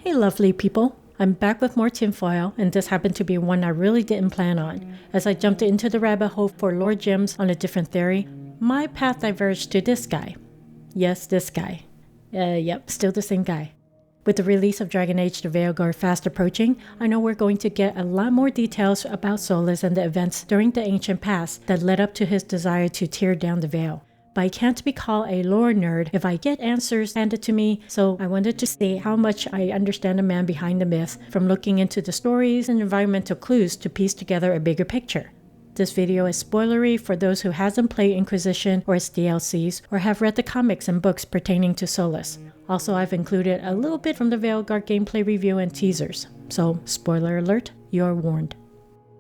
Hey lovely people, I'm back with more tinfoil, and this happened to be one I really didn't plan on. As I jumped into the rabbit hole for lore gems on a different theory, my path diverged to this guy. Yes, this guy. Yep, still the same guy. With the release of Dragon Age the Veilguard fast approaching, I know we're going to get a lot more details about Solas and the events during the ancient past that led up to his desire to tear down the veil. But I can't be called a lore nerd if I get answers handed to me, so I wanted to see how much I understand the man behind the myth from looking into the stories and environmental clues to piece together a bigger picture. This video is spoilery for those who hasn't played Inquisition or its DLCs or have read the comics and books pertaining to Solas. Also, I've included a little bit from the Veilguard gameplay review and teasers, so spoiler alert, you're warned.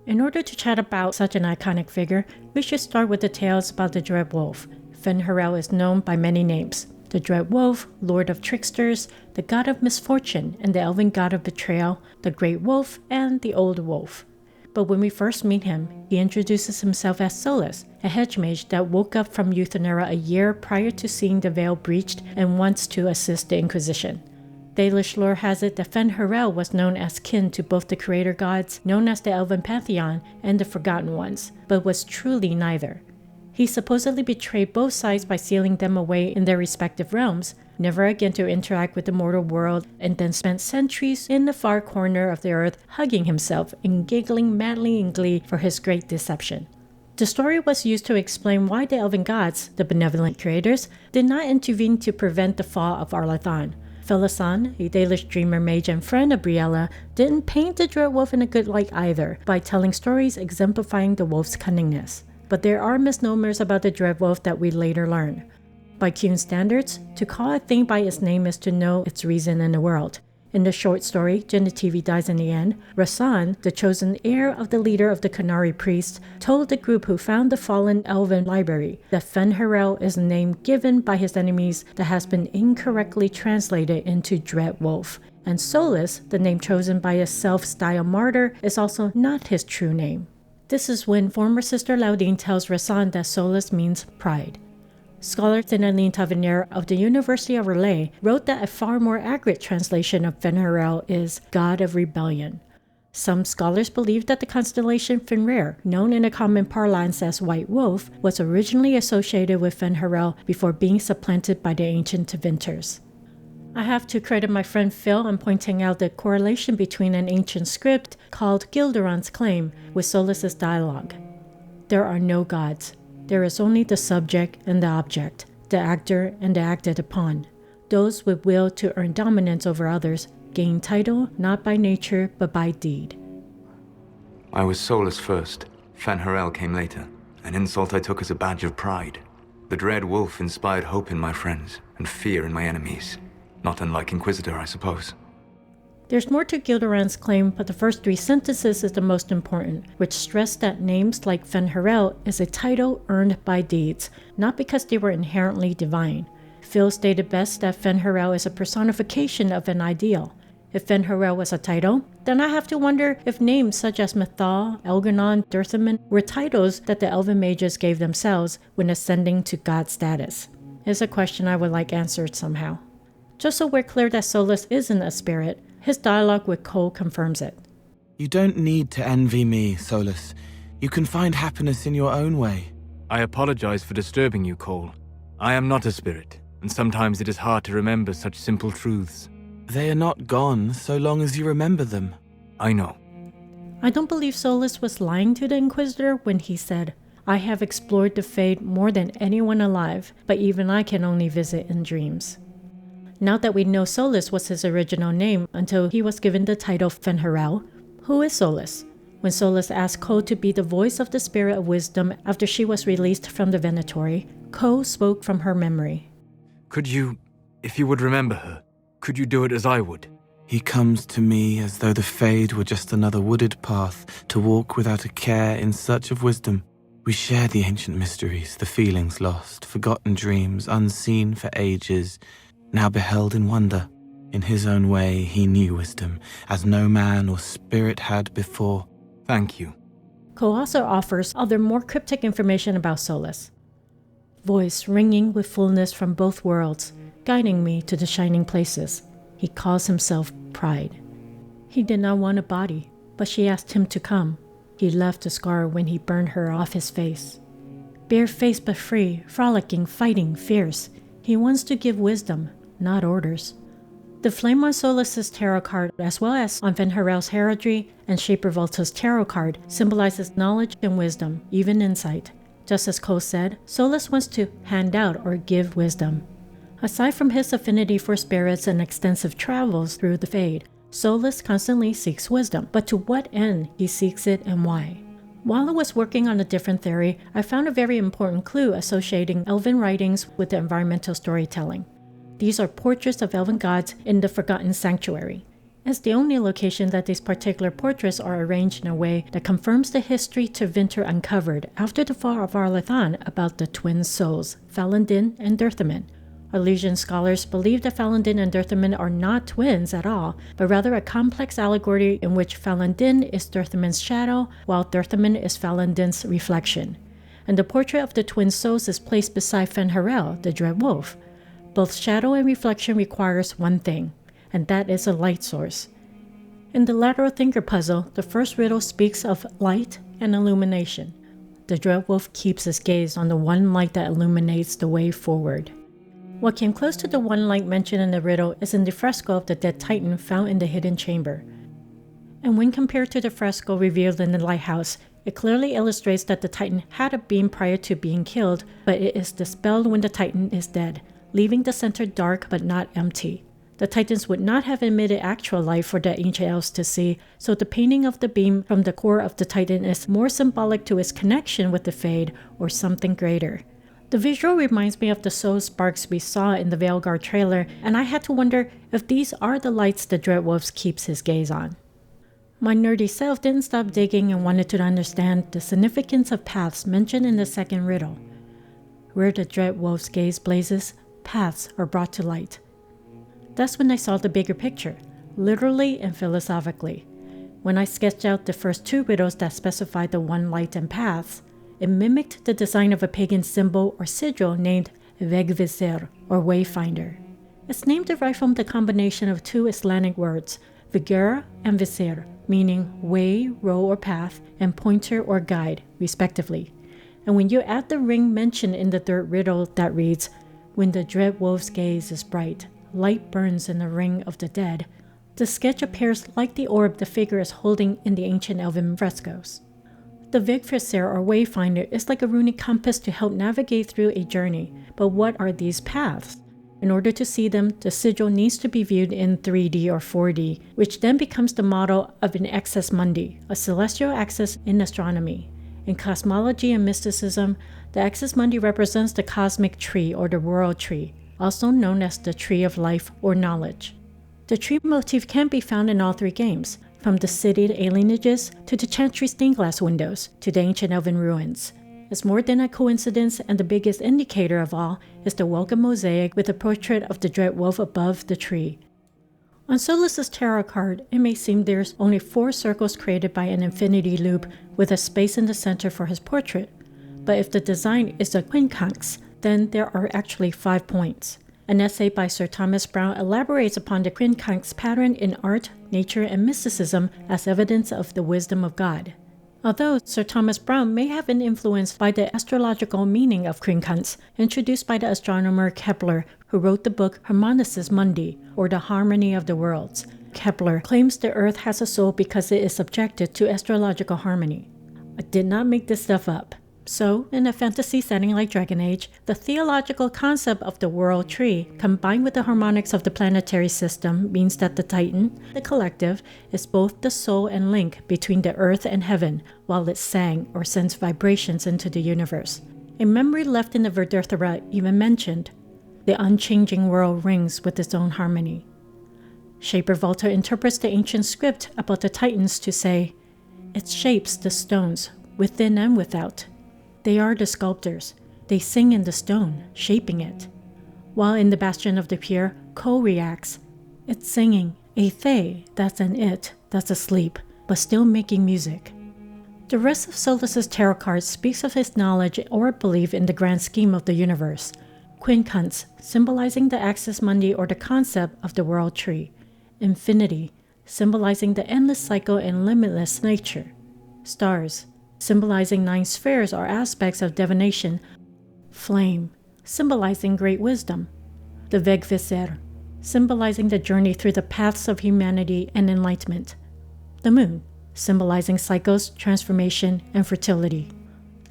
In order to chat about such an iconic figure, we should start with the tales about the Dread Wolf. Fen'Harel is known by many names: the Dread Wolf, Lord of Tricksters, the God of Misfortune, and the Elven God of Betrayal, the Great Wolf, and the Old Wolf. But when we first meet him, he introduces himself as Solas, a hedge mage that woke up from Euthenera a year prior to seeing the veil breached and wants to assist the Inquisition. Dalish lore has it that Fen'Harel was known as kin to both the creator gods, known as the Elven Pantheon, and the Forgotten Ones, but was truly neither. He supposedly betrayed both sides by sealing them away in their respective realms, never again to interact with the mortal world, and then spent centuries in the far corner of the earth hugging himself and giggling madly in glee for his great deception. The story was used to explain why the elven gods, the benevolent creators, did not intervene to prevent the fall of Arlathan. Felasan, a Dalish dreamer mage and friend of Briella, didn't paint the Dread Wolf in a good light either by telling stories exemplifying the wolf's cunningness. But there are misnomers about the Dread Wolf that we later learn. By Kuhn's standards, to call a thing by its name is to know its reason in the world. In the short story, Genitivi Dies in the End, Rasan, the chosen heir of the leader of the Qunari priests, told the group who found the fallen elven library that Fen'Harel is a name given by his enemies that has been incorrectly translated into Dread Wolf. And Solas, the name chosen by a self-styled martyr, is also not his true name. This is when former Sister Laudine tells Rasan that Solas means pride. Scholar Thinaline Tavernier of the University of Relay wrote that a far more accurate translation of Fen'Harel is God of Rebellion. Some scholars believe that the constellation Fenrir, known in a common parlance as White Wolf, was originally associated with Fen'Harel before being supplanted by the ancient Tevinters. I have to credit my friend Phil on pointing out the correlation between an ancient script called Gilderon's Claim with Solas' dialogue. There are no gods. There is only the subject and the object, the actor and the acted upon. Those with will to earn dominance over others gain title not by nature but by deed. I was Solas first. Fen'Harel came later, an insult I took as a badge of pride. The Dread Wolf inspired hope in my friends and fear in my enemies. Not unlike Inquisitor, I suppose. There's more to Gilderon's claim, but the first three sentences is the most important, which stress that names like Fen'Harel is a title earned by deeds, not because they were inherently divine. Phil stated best that Fen'Harel is a personification of an ideal. If Fen'Harel was a title, then I have to wonder if names such as Mythal, Elganon, Dirthaman were titles that the elven mages gave themselves when ascending to god status. It's a question I would like answered somehow. Just so we're clear that Solas isn't a spirit, his dialogue with Cole confirms it. You don't need to envy me, Solas. You can find happiness in your own way. I apologize for disturbing you, Cole. I am not a spirit, and sometimes it is hard to remember such simple truths. They are not gone so long as you remember them. I know. I don't believe Solas was lying to the Inquisitor when he said, "I have explored the Fade more than anyone alive, but even I can only visit in dreams." Now that we know Solas was his original name until he was given the title Fen'Harel, who is Solas? When Solas asked Ko to be the voice of the Spirit of Wisdom after she was released from the Venatori, Ko spoke from her memory. Could you, if you would remember her, could you do it as I would? He comes to me as though the Fade were just another wooded path to walk without a care in search of wisdom. We share the ancient mysteries, the feelings lost, forgotten dreams, unseen for ages, now beheld in wonder. In his own way, he knew wisdom, as no man or spirit had before. Thank you. Ko also offers other more cryptic information about Solas. Voice ringing with fullness from both worlds, guiding me to the shining places. He calls himself Pride. He did not want a body, but she asked him to come. He left a scar when he burned her off his face. Bare-faced but free, frolicking, fighting, fierce. He wants to give wisdom, not orders. The flame on Solas' tarot card, as well as on Fen'Harel's heraldry and Shaper Volta's tarot card, symbolizes knowledge and wisdom, even insight. Just as Cole said, Solas wants to hand out or give wisdom. Aside from his affinity for spirits and extensive travels through the Fade, Solas constantly seeks wisdom, but to what end he seeks it and why? While I was working on a different theory, I found a very important clue associating elven writings with the environmental storytelling. These are portraits of elven gods in the Forgotten Sanctuary. It's the only location that these particular portraits are arranged in a way that confirms the history Tevinter uncovered after the fall of Arlathan about the twin souls, Falandin and Dirthamin. Elysian scholars believe that Falandin and Dirthamin are not twins at all, but rather a complex allegory in which Falandin is Dirthamin's shadow, while Dirthamin is Falandin's reflection. And the portrait of the twin souls is placed beside Fen'Harel, the Dread Wolf. Both shadow and reflection requires one thing, and that is a light source. In the lateral thinker puzzle, the first riddle speaks of light and illumination. The Dread Wolf keeps his gaze on the one light that illuminates the way forward. What came close to the one light mentioned in the riddle is in the fresco of the dead Titan found in the hidden chamber. And when compared to the fresco revealed in the lighthouse, it clearly illustrates that the Titan had a beam prior to being killed, but it is dispelled when the Titan is dead, leaving the center dark but not empty. The Titans would not have emitted actual light for the ancient elves to see, so the painting of the beam from the core of the Titan is more symbolic to its connection with the Fade or something greater. The visual reminds me of the soul sparks we saw in the Veilguard trailer, and I had to wonder if these are the lights the Dread Wolf keeps his gaze on. My nerdy self didn't stop digging and wanted to understand the significance of paths mentioned in the second riddle. Where the Dread Wolf's gaze blazes, paths are brought to light. That's when I saw the bigger picture, literally and philosophically. When I sketched out the first two riddles that specified the one light and paths, it mimicked the design of a pagan symbol or sigil named Vegvisir, or Wayfinder. Its name derived from the combination of two Islamic words, Vigur and Visir, meaning way, road or path, and pointer or guide, respectively. And when you add the ring mentioned in the third riddle that reads, when the Dread Wolf's gaze is bright, light burns in the ring of the dead, the sketch appears like the orb the figure is holding in the ancient elven frescoes. The Vegvisir or Wayfinder is like a runic compass to help navigate through a journey, but what are these paths? In order to see them, the sigil needs to be viewed in 3D or 4D, which then becomes the model of an axis mundi, a celestial axis in astronomy. In cosmology and mysticism, the axis mundi represents the cosmic tree or the world tree, also known as the tree of life or knowledge. The tree motif can be found in all three games, from the city alienages to the chantry stained glass windows to the ancient elven ruins. It's more than a coincidence, and the biggest indicator of all is the welcome mosaic with the portrait of the Dread Wolf above the tree. On Solas' tarot card, it may seem there's only 4 circles created by an infinity loop with a space in the center for his portrait. But if the design is a quincunx, then there are actually 5 points. An essay by Sir Thomas Browne elaborates upon the quincunx pattern in art, nature, and mysticism as evidence of the wisdom of God. Although Sir Thomas Browne may have been influenced by the astrological meaning of quincunx, introduced by the astronomer Kepler, who wrote the book Harmonices Mundi, or The Harmony of the Worlds. Kepler claims the Earth has a soul because it is subjected to astrological harmony. I did not make this stuff up. So, in a fantasy setting like Dragon Age, the theological concept of the world tree, combined with the harmonics of the planetary system, means that the Titan, the collective, is both the soul and link between the earth and heaven, while it sang or sends vibrations into the universe. A memory left in the Verderthera even mentioned, the unchanging world rings with its own harmony. Shaper Volta interprets the ancient script about the Titans to say, it shapes the stones, within and without. They are the sculptors. They sing in the stone, shaping it. While in the Bastion of the Pure, Ko reacts, it's singing, a they, that's an it, that's asleep, but still making music. The rest of Solas' tarot cards speaks of his knowledge or belief in the grand scheme of the universe. Quincunx, symbolizing the axis mundi or the concept of the world tree. Infinity, symbolizing the endless cycle and limitless nature. Stars, symbolizing 9 spheres or aspects of divination. Flame, symbolizing great wisdom. The Veilguard, symbolizing the journey through the paths of humanity and enlightenment. The moon, symbolizing cycles, transformation, and fertility.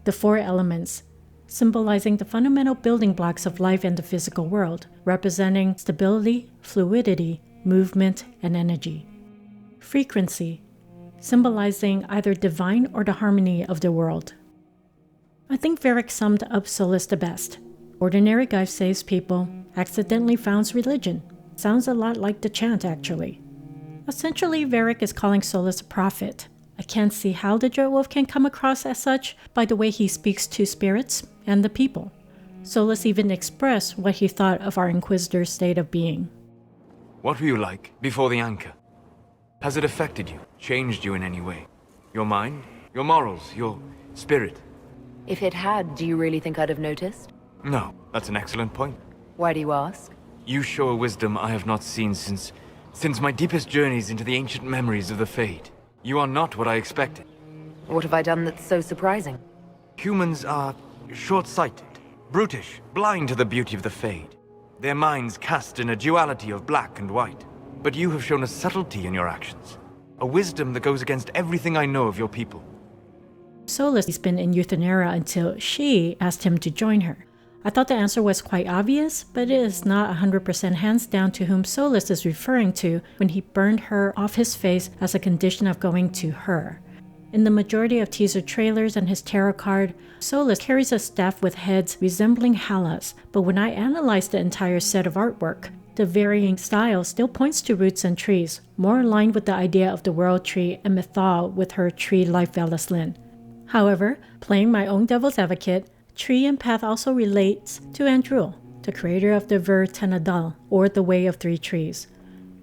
The 4 elements, symbolizing the fundamental building blocks of life and the physical world, representing stability, fluidity, movement, and energy. Frequency, symbolizing either divine or the harmony of the world. I think Varric summed up Solas the best. Ordinary guy saves people, accidentally founds religion. Sounds a lot like the chant, actually. Essentially, Varric is calling Solas a prophet. I can't see how the Dreadwolf can come across as such by the way he speaks to spirits and the people. Solas even expressed what he thought of our Inquisitor's state of being. What were you like before the anchor? Has it affected you, changed you in any way? Your mind, your morals, your spirit? If it had, do you really think I'd have noticed? No, that's an excellent point. Why do you ask? You show a wisdom I have not seen since my deepest journeys into the ancient memories of the Fade. You are not what I expected. What have I done that's so surprising? Humans are short-sighted, brutish, blind to the beauty of the Fade. Their minds cast in a duality of black and white. But you have shown a subtlety in your actions. A wisdom that goes against everything I know of your people. Solas has been in Euthenera until she asked him to join her. I thought the answer was quite obvious, but it is not 100% hands down to whom Solas is referring to when he burned her off his face as a condition of going to her. In the majority of teaser trailers and his tarot card, Solas carries a staff with heads resembling halas, but when I analyze the entire set of artwork, the varying style still points to roots and trees, more aligned with the idea of the world tree and Mythal with her tree life Valislin. However, playing my own devil's advocate, tree and path also relates to Andruil, the creator of the Ver Tenadal, or the Way of Three Trees.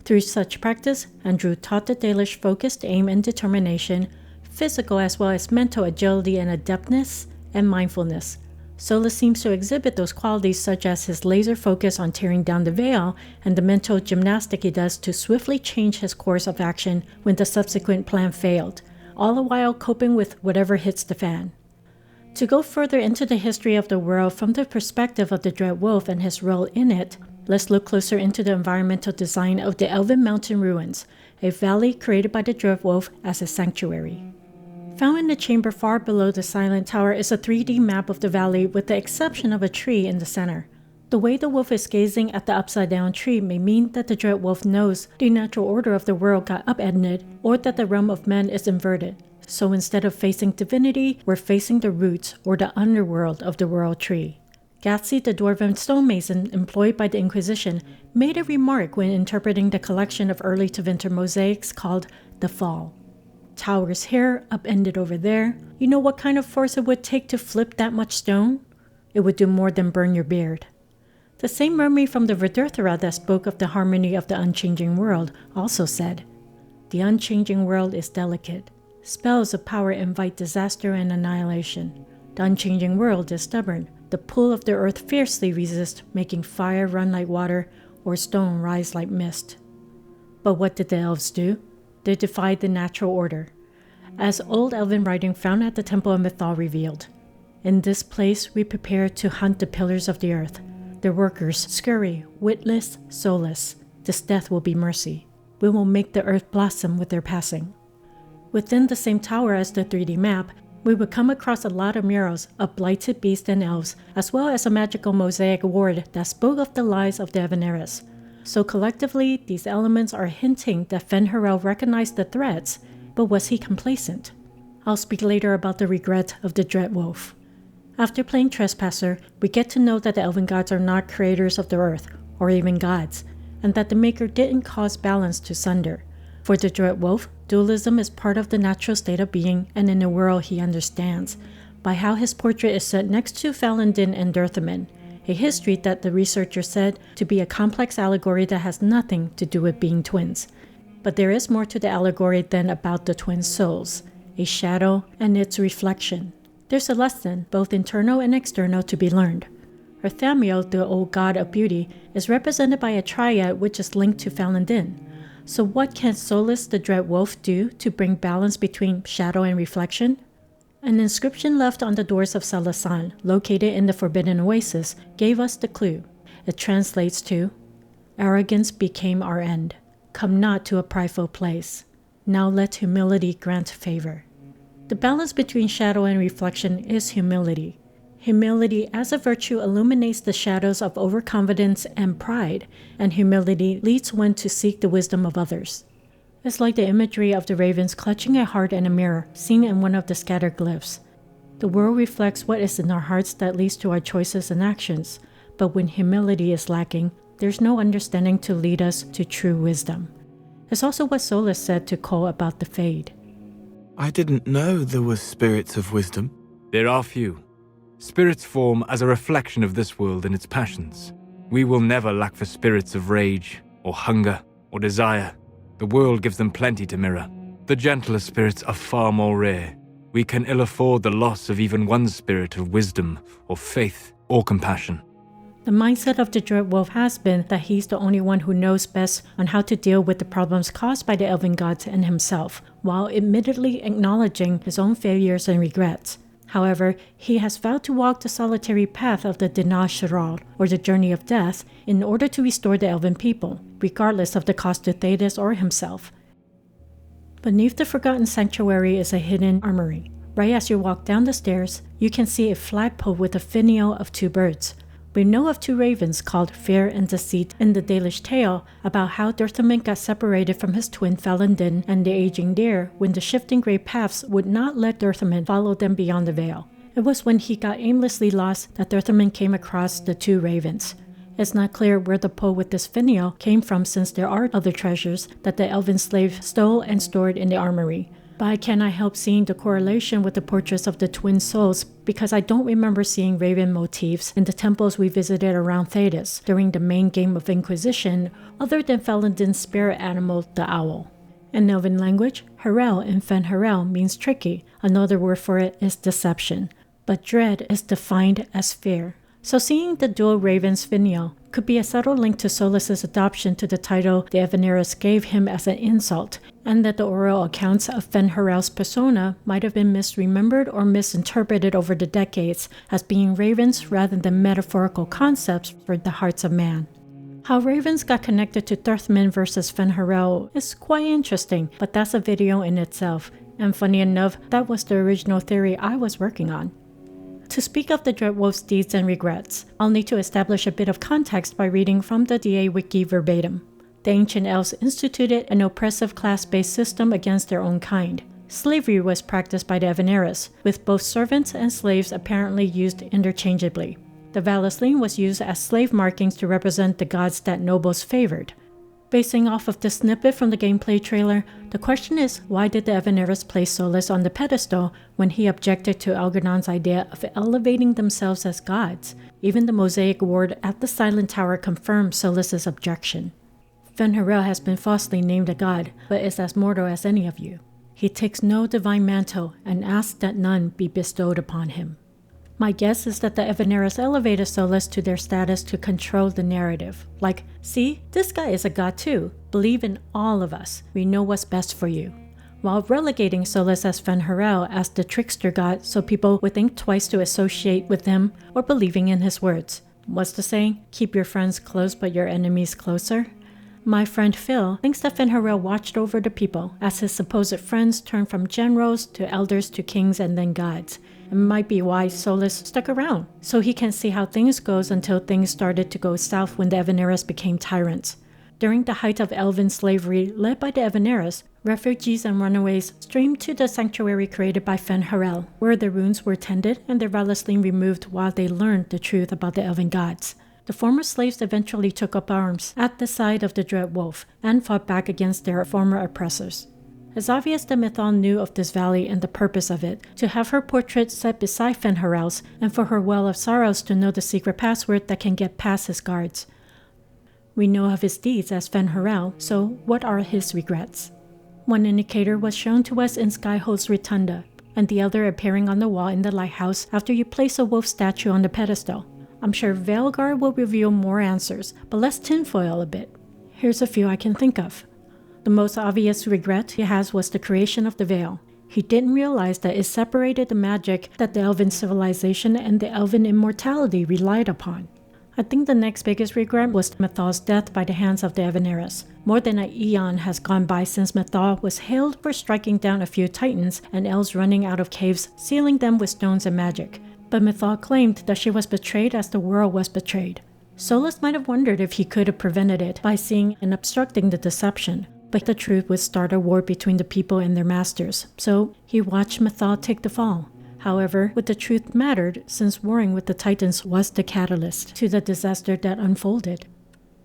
Through such practice, Andruil taught the Dalish focused aim and determination, physical as well as mental agility and adeptness, and mindfulness. Solas seems to exhibit those qualities such as his laser focus on tearing down the veil and the mental gymnastic he does to swiftly change his course of action when the subsequent plan failed, all the while coping with whatever hits the fan. To go further into the history of the world from the perspective of the Dreadwolf and his role in it, let's look closer into the environmental design of the Elven Mountain Ruins, a valley created by the Dreadwolf as a sanctuary. Found in the chamber far below the Silent Tower is a 3D map of the valley with the exception of a tree in the center. The way the wolf is gazing at the upside-down tree may mean that the Dreadwolf knows the natural order of the world got upended or that the realm of men is inverted. So instead of facing divinity, we're facing the roots or the underworld of the world tree. Gatsy, the dwarven stonemason employed by the Inquisition, made a remark when interpreting the collection of early Tevinter mosaics called The Fall. Towers here, upended over there. You know what kind of force it would take to flip that much stone? It would do more than burn your beard. The same Murmur from the Verdurthera that spoke of the harmony of the unchanging world also said, "The unchanging world is delicate. Spells of power invite disaster and annihilation. The unchanging world is stubborn. The pull of the earth fiercely resists, making fire run like water or stone rise like mist." But what did the elves do? They defied the natural order. As old elven writing found at the Temple of Mythal revealed, "In this place we prepare to hunt the pillars of the earth. Their workers scurry, witless, soulless. This death will be mercy. We will make the earth blossom with their passing." Within the same tower as the 3D map, we would come across a lot of murals of blighted beasts and elves, as well as a magical mosaic ward that spoke of the lies of the Aveneris. So collectively, these elements are hinting that Fen'Harel recognized the threats, but was he complacent? I'll speak later about the regret of the Dreadwolf. After playing Trespasser, we get to know that the Elven gods are not creators of the earth, or even gods, and that the Maker didn't cause balance to sunder. For the Dreadwolf, dualism is part of the natural state of being and in a world he understands, by how his portrait is set next to Falandin and Durthamin, a history that the researcher said to be a complex allegory that has nothing to do with being twins. But there is more to the allegory than about the twin souls, a shadow and its reflection. There's a lesson, both internal and external, to be learned. Thamiel, the old god of beauty, is represented by a triad which is linked to Falun Din. So what can Solas the Dread Wolf do to bring balance between shadow and reflection? An inscription left on the doors of Salasan, located in the Forbidden Oasis, gave us the clue. It translates to, "Arrogance became our end. Come not to a prideful place. Now let humility grant favor." The balance between shadow and reflection is humility. Humility as a virtue illuminates the shadows of overconfidence and pride, and humility leads one to seek the wisdom of others. It's like the imagery of the ravens clutching a heart and a mirror, seen in one of the scattered glyphs. The world reflects what is in our hearts that leads to our choices and actions, but when humility is lacking, there's no understanding to lead us to true wisdom. It's also what Solas said to Cole about the Fade. I didn't know there were spirits of wisdom. There are few. Spirits form as a reflection of this world and its passions. We will never lack for spirits of rage, or hunger, or desire. The world gives them plenty to mirror. The gentler spirits are far more rare. We can ill afford the loss of even one spirit of wisdom, or faith, or compassion. The mindset of the Dread Wolf has been that he's the only one who knows best on how to deal with the problems caused by the elven gods and himself, while admittedly acknowledging his own failures and regrets. However, he has vowed to walk the solitary path of the Dina Shirald, or the Journey of Death, in order to restore the elven people, regardless of the cost to Thedas or himself. Beneath the Forgotten Sanctuary is a hidden armory. Right as you walk down the stairs, you can see a flagpole with a finial of 2 birds. We know of 2 ravens called Fear and Deceit in the Dalish tale about how Durthamin got separated from his twin Falun Din and the aging deer when the shifting grey paths would not let Durthamin follow them beyond the veil. It was when he got aimlessly lost that Durthamin came across the 2 ravens. It's not clear where the pole with this finial came from, since there are other treasures that the elven slave stole and stored in the armory. But I cannot help seeing the correlation with the portraits of the twin souls, because I don't remember seeing raven motifs in the temples we visited around Thedas during the main game of Inquisition, other than Falun Din's spirit animal, the owl. In Elven language, Harel in Fen'Harel means tricky. Another word for it is deception. But dread is defined as fear. So seeing the dual ravens finial could be a subtle link to Solas' adoption to the title the Evaneris gave him as an insult, and that the oral accounts of Fen'Harel's persona might have been misremembered or misinterpreted over the decades as being ravens rather than metaphorical concepts for the hearts of man. How ravens got connected to Durthamin versus Fen'Harel is quite interesting, but that's a video in itself, and funny enough, that was the original theory I was working on. To speak of the Dread Wolf's deeds and regrets, I'll need to establish a bit of context by reading from the DA wiki verbatim. The ancient elves instituted an oppressive class-based system against their own kind. Slavery was practiced by the Evaneris, with both servants and slaves apparently used interchangeably. The Valisline was used as slave markings to represent the gods that nobles favored. Basing off of this snippet from the gameplay trailer, the question is, why did the Evaneris place Solas on the pedestal when he objected to Algernon's idea of elevating themselves as gods? Even the mosaic ward at the Silent Tower confirmed Solas' objection. Fen'Harel has been falsely named a god, but is as mortal as any of you. He takes no divine mantle and asks that none be bestowed upon him. My guess is that the Evaneris elevated Solas to their status to control the narrative. Like, see, this guy is a god too. Believe in all of us. We know what's best for you. While relegating Solas as Fen'Harel as the trickster god so people would think twice to associate with him or believing in his words. What's the saying? Keep your friends close but your enemies closer? My friend Phil thinks that Fen'Harel watched over the people as his supposed friends turned from generals to elders to kings and then gods. It might be why Solas stuck around, so he can see how things goes until things started to go south when the Evaneris became tyrants. During the height of elven slavery led by the Evaneris, refugees and runaways streamed to the sanctuary created by Fen'Harel, where their wounds were tended and their Valisline removed while they learned the truth about the elven gods. The former slaves eventually took up arms at the side of the Dread Wolf and fought back against their former oppressors. It's obvious that Mythal knew of this valley and the purpose of it, to have her portrait set beside Fen'Harel's, and for her Well of Sorrows to know the secret password that can get past his guards. We know of his deeds as Fen'Harel, so what are his regrets? One indicator was shown to us in Skyhold's Rotunda, and the other appearing on the wall in the lighthouse after you place a wolf statue on the pedestal. I'm sure Veilguard will reveal more answers, but let's tinfoil a bit. Here's a few I can think of. The most obvious regret he has was the creation of the Veil. He didn't realize that it separated the magic that the elven civilization and the elven immortality relied upon. I think the next biggest regret was Mythal's death by the hands of the Evaneris. More than an eon has gone by since Mythal was hailed for striking down a few titans and elves running out of caves, sealing them with stones and magic. But Mythal claimed that she was betrayed as the world was betrayed. Solas might have wondered if he could have prevented it by seeing and obstructing the deception, but the truth would start a war between the people and their masters, so he watched Mythal take the fall. However, what the truth mattered, since warring with the Titans was the catalyst to the disaster that unfolded.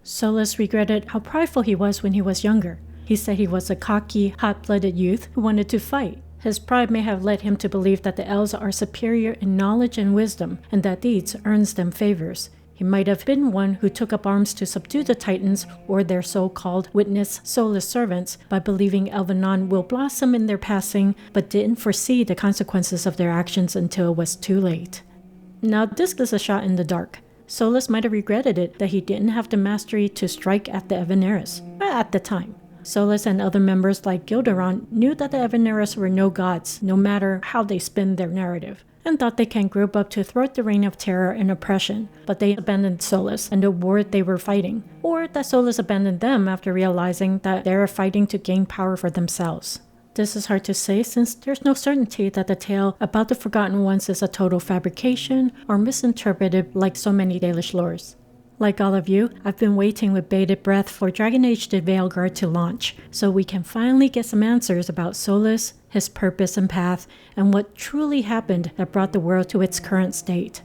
Solas regretted how prideful he was when he was younger. He said he was a cocky, hot-blooded youth who wanted to fight. His pride may have led him to believe that the elves are superior in knowledge and wisdom, and that deeds earns them favors. He might have been one who took up arms to subdue the Titans or their so-called witness soulless servants by believing Elvenon will blossom in their passing, but didn't foresee the consequences of their actions until it was too late. Now this is a shot in the dark. Solas might have regretted it that he didn't have the mastery to strike at the Evaneris at the time. Solas and other members like Gilderon knew that the Evaneris were no gods, no matter how they spin their narrative, and thought they can group up to thwart the reign of terror and oppression, but they abandoned Solas and the war they were fighting, or that Solas abandoned them after realizing that they were fighting to gain power for themselves. This is hard to say since there's no certainty that the tale about the Forgotten Ones is a total fabrication or misinterpreted like so many Dalish lores. Like all of you, I've been waiting with bated breath for Dragon Age the Veilguard to launch, so we can finally get some answers about Solas, his purpose and path, and what truly happened that brought the world to its current state.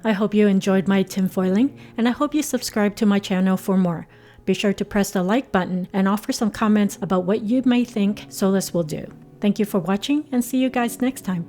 I hope you enjoyed my tinfoiling, and I hope you subscribe to my channel for more. Be sure to press the like button and offer some comments about what you may think Solas will do. Thank you for watching, and see you guys next time.